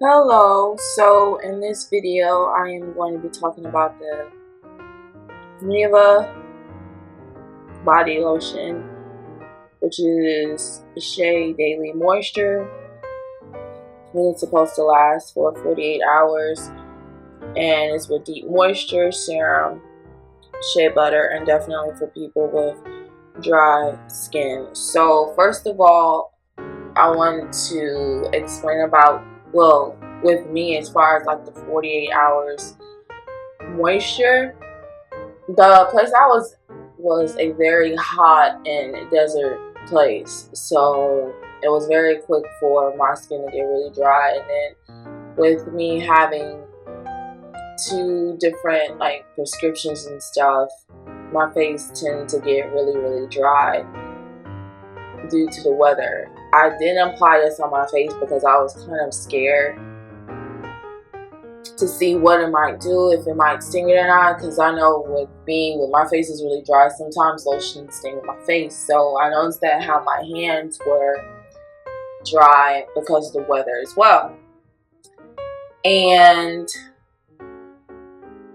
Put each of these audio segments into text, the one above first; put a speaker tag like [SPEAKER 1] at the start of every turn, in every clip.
[SPEAKER 1] Hello, so in this video I am going to be talking about the Nivea body lotion, which is Shea Daily Moisture, and it's supposed to last for 48 hours, and it's with deep moisture, serum, shea butter, and definitely for people with dry skin. So first of all, I wanted to explain about, well, with me as far as like the 48 hours moisture. The place I was a very hot and desert place, so it was very quick for my skin to get really dry. And then with me having two different like prescriptions and stuff, my face tended to get really dry due to the weather. I didn't apply this on my face because I was kind of scared to see what it might do, if it might sting it or not, because I know with me, when my face is really dry, sometimes lotion sting my face. So I noticed that how my hands were dry because of the weather as well. And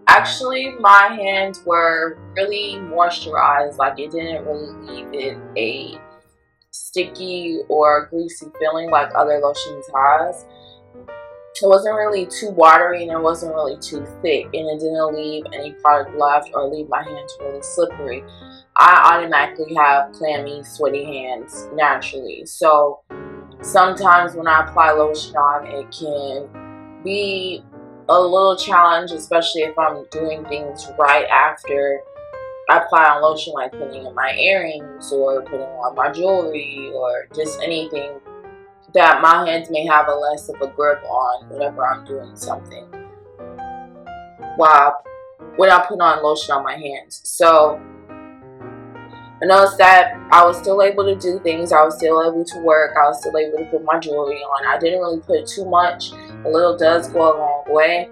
[SPEAKER 1] actually my hands were really moisturized, like it didn't really leave it a sticky or greasy feeling like other lotions has. It wasn't really too watery and it wasn't really too thick, and it didn't leave any product left or leave my hands really slippery. I automatically have clammy, sweaty hands naturally, so sometimes when I apply lotion on, it can be a little challenge, especially if I'm doing things right after I apply on lotion, like putting in my earrings or putting on my jewelry or just anything that my hands may have a less of a grip on whenever I'm doing something while when I put on lotion on my hands. So I noticed that I was still able to do things. I was still able to work. I was still able to put my jewelry on. I didn't really put too much. A little does go a long way.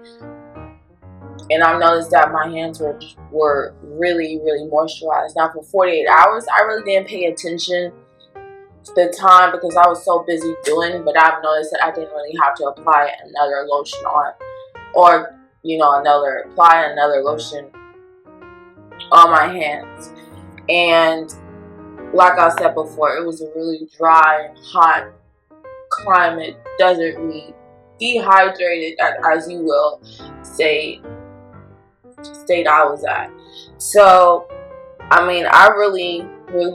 [SPEAKER 1] And I noticed that my hands were really moisturized. Now for 48 hours, I really didn't pay attention the time because I was so busy doing, but I've noticed that I didn't really have to apply another lotion on, or apply another lotion on my hands. And like I said before, it was a really dry, hot climate, deserty, dehydrated, as you will say, state I was at. So I mean, I really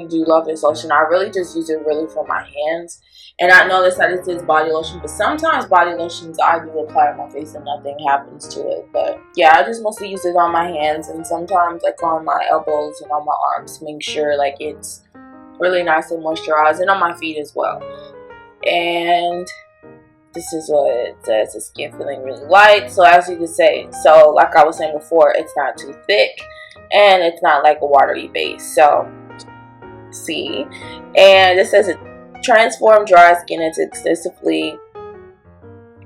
[SPEAKER 1] do love this lotion. I really just use it really for my hands. And I noticed that it is body lotion, but sometimes body lotions I do apply on my face and nothing happens to it. But yeah, I just mostly use it on my hands and sometimes like on my elbows and on my arms to make sure like it's really nice and moisturized, and on my feet as well. And this is what it says: the skin feeling really light. So as you can say, so like I was saying before, it's not too thick and it's not like a watery base. So see, and it says it transform dry skin into excessively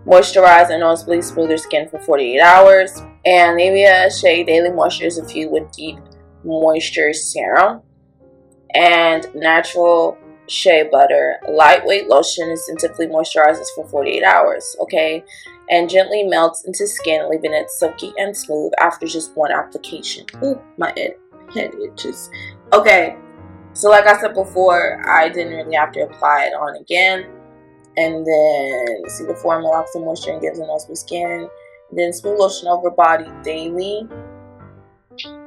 [SPEAKER 1] moisturized and noticeably smoother skin for 48 hours. And Nivea Shea Daily Moisture is infused with deep moisture serum and natural shea butter. Lightweight lotion instinctively moisturizes for 48 hours, okay, and gently melts into skin, leaving it silky and smooth after just one application. Ooh, my head itches. Okay, so like I said before, I didn't really have to apply it on again. And then see, the formula locks in moisture and gives a noticeable skin. And then smooth lotion over body daily.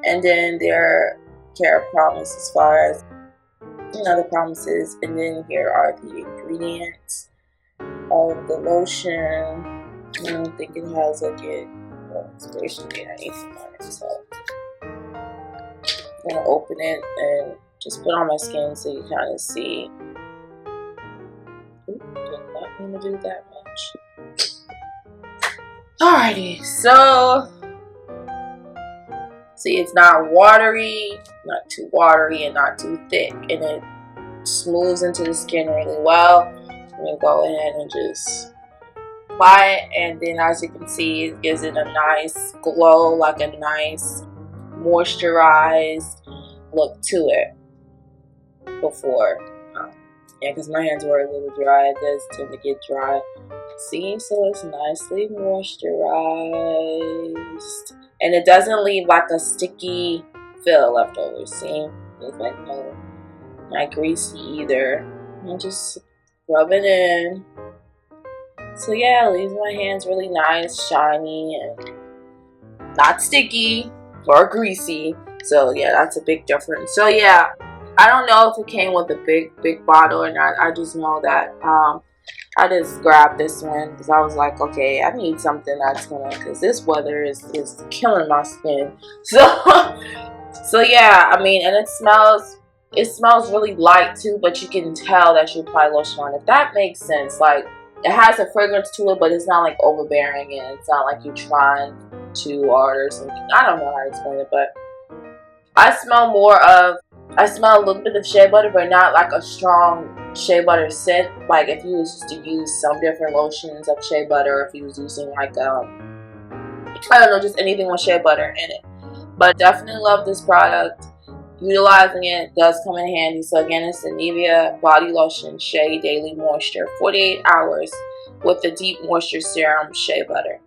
[SPEAKER 1] And then their care promise as far as the promises. And then here are the ingredients of the lotion. I don't think it has like a expiration date or anything on it, so I'm gonna open it and just put on my skin so you kind of see. Ooh, did not mean to do that much. Alrighty, so see, it's not watery, not too watery, and not too thick, and it smooths into the skin really well. I'm gonna go ahead and just apply it, and then as you can see, it gives it a nice glow, like a nice moisturized look to it before Yeah, because my hands were a little dry. It does tend to get dry. See, so it's nicely moisturized. And it doesn't leave like a sticky feel left over. See? It's like no, not greasy either. And just rub it in. So yeah, it leaves my hands really nice, shiny, and not sticky or greasy. So yeah, that's a big difference. So yeah, I don't know if it came with a big bottle or not. I just know that I just grabbed this one because I was like, okay, I need something that's gonna, because this weather is killing my skin. So so yeah, I mean, and it smells really light too, but you can tell that you apply lotion on, if that makes sense. Like, it has a fragrance to it, but it's not like overbearing, and it's not like you're trying too hard or something. I don't know how to explain it, but I smell a little bit of shea butter, but not like a strong shea butter scent. Like if you was to use some different lotions of shea butter, or if you was using like I don't know, just anything with shea butter in it. But definitely love this product. Utilizing it does come in handy. So again, it's the Nivea Body Lotion Shea Daily Moisture 48 hours with the Deep Moisture Serum Shea Butter.